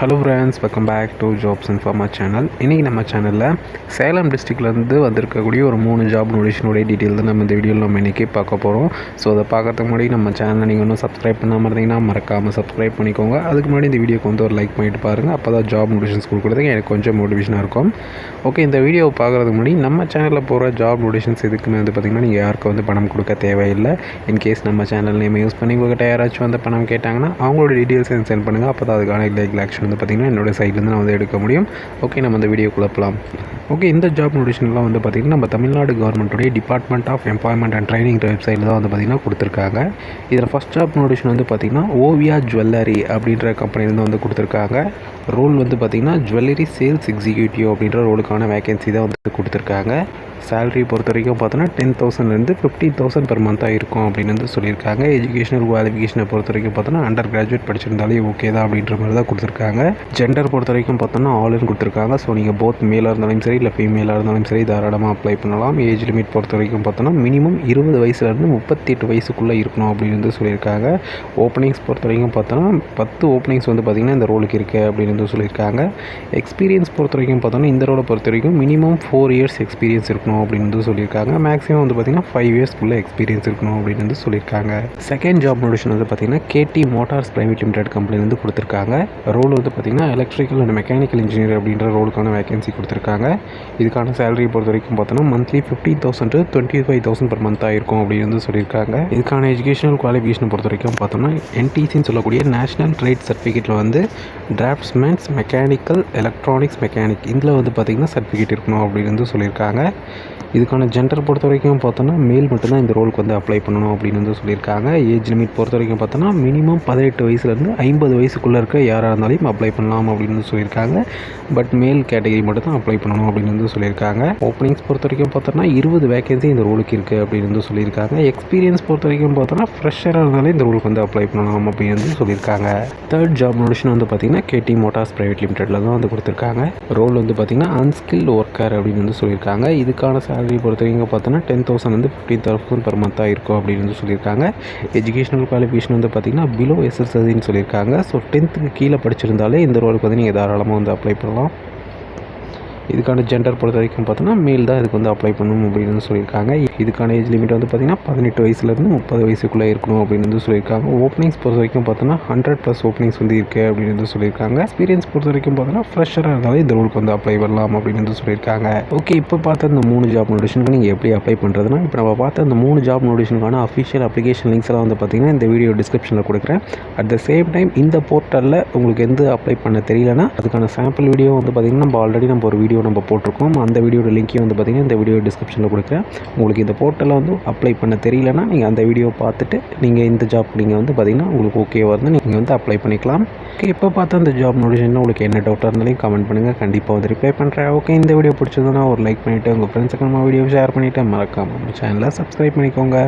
Hello friends, welcome back to Jobs Informa channel. இன்றைக்கி நம்ம சேனலில் சேலம் டிஸ்ட்ரிக்ட்லேருந்து வந்திருக்கக்கூடிய ஒரு 3 ஜாப் நோட்டிஃபிகேஷனுடைய டீட்டெயில் தான் நம்ம இந்த வீடியோவில் நம்ம இன்றைக்கி பார்க்க போகிறோம். ஸோ அதை பார்க்கறதுக்கு முன்னாடி நம்ம சேனலை நீங்கள் இன்னும் சப்ஸ்கிரைப் பண்ணாமல் இருந்தீங்கன்னா மறக்காமல் சப்ஸ்கிரைப் பண்ணிக்கோங்க. அதுக்கு முன்னாடி இந்த வீடியோக்கு வந்து ஒரு லைக் பண்ணிட்டு பாருங்கள். அப்போ தான் ஜாப் நோட்டிஃபிகேஷன்ஸ் கொடுக்குறதுக்கு எனக்கு கொஞ்சம் மோட்டிவேஷனாக இருக்கும். ஓகே, இந்த வீடியோவை பார்க்குறதுக்கு முன்னாடி நம்ம சேனலில் போகிற ஜாப் நோட்டிஃபிகேஷன்ஸ் இதுக்குமே வந்து பார்த்திங்கன்னா நீங்கள் யாருக்கும் வந்து பணம் கொடுக்க தேவையில்லை. இன்கேஸ் நம்ம சேனல் நேம் யூஸ் பண்ணி உங்கள்கிட்ட யாராச்சும் வந்து பணம் கேட்டாங்கன்னா அவங்களோட டீட்டெயில்ஸ் எனக்கு சென்ட் பண்ணுங்கள். அப்போ தான் அதுக்கான இல்லீகல் ஆக்ஷன் வந்து பார்த்திங்கன்னா என்னோட சைட்லேருந்து நான் வந்து எடுக்க முடியும். ஓகே, நம்ம இந்த வீடியோக்குள்ளே போகலாம். ஓகே, இந்த ஜாப் நோட்டிஃபிகேஷன்லாம் வந்து பார்த்திங்கன்னா நம்ம தமிழ்நாடு கவர்மெண்ட்டுடைய department of employment and training வெப்சைட்டில் தான் வந்து பார்த்திங்கன்னா கொடுத்துருக்காங்க. இதில் ஃபஸ்ட் ஜாப் நோட்டிஃபிகேஷன் வந்து பார்த்திங்கன்னா ஓவியா ஜுவல்லரி அப்படின்ற கம்பெனிலேருந்து வந்து கொடுத்துருக்காங்க. ரோல் வந்து பார்த்திங்கன்னா ஜுவல்லரி சேல்ஸ் எக்ஸிக்யூட்டிவ் அப்படின்ற ரோலுக்கான வேகன்சி தான் வந்து கொடுத்துருக்காங்க. சேலரி பொறுத்த வரைக்கும் பார்த்தோன்னா 10,000லேருந்து 15,000 பெர் மந்த்தாக இருக்கும் அப்படின்னு வந்து சொல்லியிருக்காங்க. எஜுகேஷனல் குவாலிஃபிகேஷனை பொறுத்த வரைக்கும் பார்த்தோன்னா அண்டர் கிராஜுவேட் படிச்சிருந்தாலே ஓகே தான் அப்படின்ற மாதிரி தான் கொடுத்துருக்காங்க. ஜெண்டர் பொறுத்த வரைக்கும் பார்த்தோன்னா ஆல்னு கொடுத்துருக்காங்க. ஸோ நீங்கள் போத் மேலாக இருந்தாலும் சரி இல்லை ஃபீமேலாக இருந்தாலும் சரி தாராளமாக அப்ளை பண்ணலாம். ஏஜ் லிமிட் பொறுத்த வரைக்கும் பார்த்தோன்னா மினிமம் 20 வயசுலேருந்து 38 வயசுக்குள்ளே இருக்கணும் அப்படின்னு வந்து சொல்லியிருக்காங்க. ஓப்பனிங்ஸ் பொறுத்த வரைக்கும் பார்த்தோன்னா 10 ஓப்பனிங்ஸ் வந்து பார்த்திங்கன்னா இந்த ரோலுக்கு இருக்குது அப்படின்னு வந்து சொல்லியிருக்காங்க. எக்ஸ்பீரியன்ஸ் பொறுத்த வரைக்கும் பார்த்தோன்னா இந்த ரோலை பொறுத்த வரைக்கும் மினிமம் 4 இயர்ஸ் எக்ஸ்பீரியன்ஸ் இருக்கணும் அப்படின்னு வந்து சொல்லியிருக்காங்க. மேக்ஸிமம் வந்து பார்த்திங்கன்னா 5 இயர்ஸ்க்குள்ளே எக்ஸ்பீரியன்ஸ் இருக்கணும் அப்படின்னு வந்து சொல்லியிருக்காங்க. செகண்ட் ஜாப் நோட்டிஃபிகேஷன் வந்து பார்த்திங்கன்னா கேடி மோட்டார்ஸ் பிரைவேட் லிமிடெட் கம்பெனிலேருந்து கொடுத்துருக்காங்க. ரோல் வந்து பார்த்திங்கன்னா எலக்ட்ரிக்கல் அண்ட் மெக்கானிக்கல் இன்ஜினியர் அப்படின்ற ரோலுக்கான வேகன்சி கொடுத்துருக்காங்க. இதுக்கான சேலரி பொறுத்த வரைக்கும் பார்த்தோன்னா மந்த்லி 15,000 to 25,000 பெர் மந்த்தாக இருக்கும் அப்படின்னு வந்து சொல்லியிருக்காங்க. இதுக்கான எஜுகேஷனல் குவாலிஃபிகேஷன் பொறுத்த வரைக்கும் பார்த்தோம்னா என்டிசின்னு சொல்லக்கூடிய நேஷனல் ட்ரேட் சர்டிஃபிகேட்டில் வந்து டிராஃப்ட்ஸ்மேன்ஸ் மெக்கானிக்கல் எலக்ட்ரானிக்ஸ் மெக்கானிக் இதில் வந்து பார்த்திங்கன்னா சர்டிஃபிகேட் இருக்கணும் அப்படின்னு வந்து சொல்லியிருக்காங்க. இதுக்கான ஜெண்டர் பொறுத்த வரைக்கும் பார்த்தோன்னா மேல் மட்டும்தான் இந்த ரோலுக்கு வந்து அப்ளை பண்ணணும் அப்படின்னு வந்து சொல்லியிருக்காங்க. ஏஜ் லிமிட் பொறுத்த வரைக்கும் பார்த்தோன்னா மினிமம் 18 வயசுலேருந்து 50 வயசுக்குள்ளே இருக்க யாராக இருந்தாலும் அப்ளை பண்ணலாம் அப்படின்னு வந்து சொல்லியிருக்காங்க. பட் மேல் கேட்டகரி மட்டும் தான் அப்ளை பண்ணணும் அப்படின்னு வந்து சொல்லியிருக்காங்க. ஓப்பனிங்ஸ் பொறுத்த வரைக்கும் பார்த்தோன்னா 20 வேகன்சி இந்த ரோலுக்கு இருக்குது அப்படின்னு வந்து சொல்லியிருக்காங்க. எக்ஸ்பீரியன்ஸ் பொறுத்த வரைக்கும் பார்த்தோன்னா ஃப்ரெஷராக இருந்தாலே இந்த ரோலுக்கு வந்து அப்ளை பண்ணலாம் அப்படின்னு வந்து சொல்லியிருக்காங்க. தேர்ட் ஜாப் நோட்டிஃபிகேஷன் வந்து பார்த்திங்கன்னா கேடி மோட்டார்ஸ் பிரைவேட் லிமிடெட்டில் தான் வந்து கொடுத்துருக்காங்க. ரோல் வந்து பார்த்திங்கன்னா அன்ஸ்கில்டு ஒர்க்கர் அப்படின்னு வந்து சொல்லியிருக்காங்க. இதுக்கான சேலரி பொறுத்த வரைக்கும் பார்த்தோன்னா 10,000லேருந்து 15,000 பெர் மந்த்தாக இருக்கும் அப்படின்னு வந்து சொல்லியிருக்காங்க. எஜுகேஷனல் குவாலிஃபிகேஷன் வந்து பார்த்திங்கன்னா பிலோ எஸ்எஸ்எல்சின்னு சொல்லியிருக்காங்க. ஸோ 10th கீழே படிச்சிருந்தாலே இந்த ரோலுக்கு வந்து நீங்கள் தாராளமாக வந்து அப்ளை பண்ணலாம். இதுக்கான ஜெண்டர் பொறுத்த வரைக்கும் பார்த்தோன்னா மேல் தான் இதுக்கு வந்து அப்ளை பண்ணணும் அப்படின்னு சொல்லியிருக்காங்க. இதுக்கான ஏஜ் லிமிட் வந்து பார்த்திங்கன்னா 18 வயசுலேருந்து 30 வயசுக்குள்ளே இருக்கணும் அப்படின்னு வந்து சொல்லியிருக்காங்க. ஓப்பனிங்ஸ் பொறுத்த வரைக்கும் பார்த்தோன்னா 100+ ஓப்பனிங்ஸ் வந்து இருக்குது அப்படின்னு வந்து சொல்லியிருக்காங்க. எக்ஸ்பீரியன்ஸ் பொறுத்த வரைக்கும் பார்த்தோன்னா ஃப்ரெஷராக இருந்தாலே இந்த ரோலுக்கு வந்து அப்ளை பண்ணலாம் அப்படின்னு வந்து சொல்லியிருக்காங்க. ஓகே, இப்போ பார்த்த இந்த 3 ஜாப் நோட்டிஃபிகேஷனுக்கு நீங்கள் எப்படி அப்ளை பண்ணுறதுனா இப்போ நம்ம பார்த்த இந்த 3 ஜாப் நோட்டிஃபிகேஷனுக்கான அஃபிஷியல் அப்ளிகேஷன் லிங்க்ஸ் எல்லாம் வந்து பார்த்திங்கன்னா இந்த வீடியோ டிஸ்கிரிப்ஷனில் கொடுக்குறேன். அட் த சேம் டைம் இந்த போர்ட்டலில் உங்களுக்கு எந்த அப்ளை பண்ண தெரியலனா அதுக்கான சாம்பிள் வீடியோ வந்து பார்த்திங்கன்னா நம்ம ஒரு வீடியோ நம்ம போட்டிருக்கோம். அந்த வீடியோட லிங்க்கையும் வந்து பார்த்திங்கன்னா இந்த வீடியோ டிஸ்கிரிப்ஷனில் கொடுக்குறேன். உங்களுக்கு இந்த போர்ட்டலில் வந்து அப்ளை பண்ண தெரியலனா நீங்கள் அந்த வீடியோ பார்த்துட்டு நீங்கள் இந்த ஜாப் நீங்கள் வந்து பார்த்திங்கன்னா உங்களுக்கு ஓகேவாக இருந்தால் நீங்கள் வந்து அப்ளை பண்ணிக்கலாம். ஓகே, இப்போ பார்த்தா இந்த ஜாப் நோட்டிஃபிகேஷன் உங்களுக்கு என்ன டவுட்டாக இருந்தாலும் கமெண்ட் பண்ணுங்கள். கண்டிப்பாக வந்து ரிப்ளை பண்ணுறேன். ஓகே, இந்த வீடியோ பிடிச்சதுன்னா ஒரு லைக் பண்ணிவிட்டு உங்கள் ஃப்ரெண்ட்ஸுக்கு நம்ம வீடியோ ஷேர் பண்ணிவிட்டு மறக்காமல் நம்ம சேனலை சப்ஸ்கிரைப் பண்ணிக்கோங்க.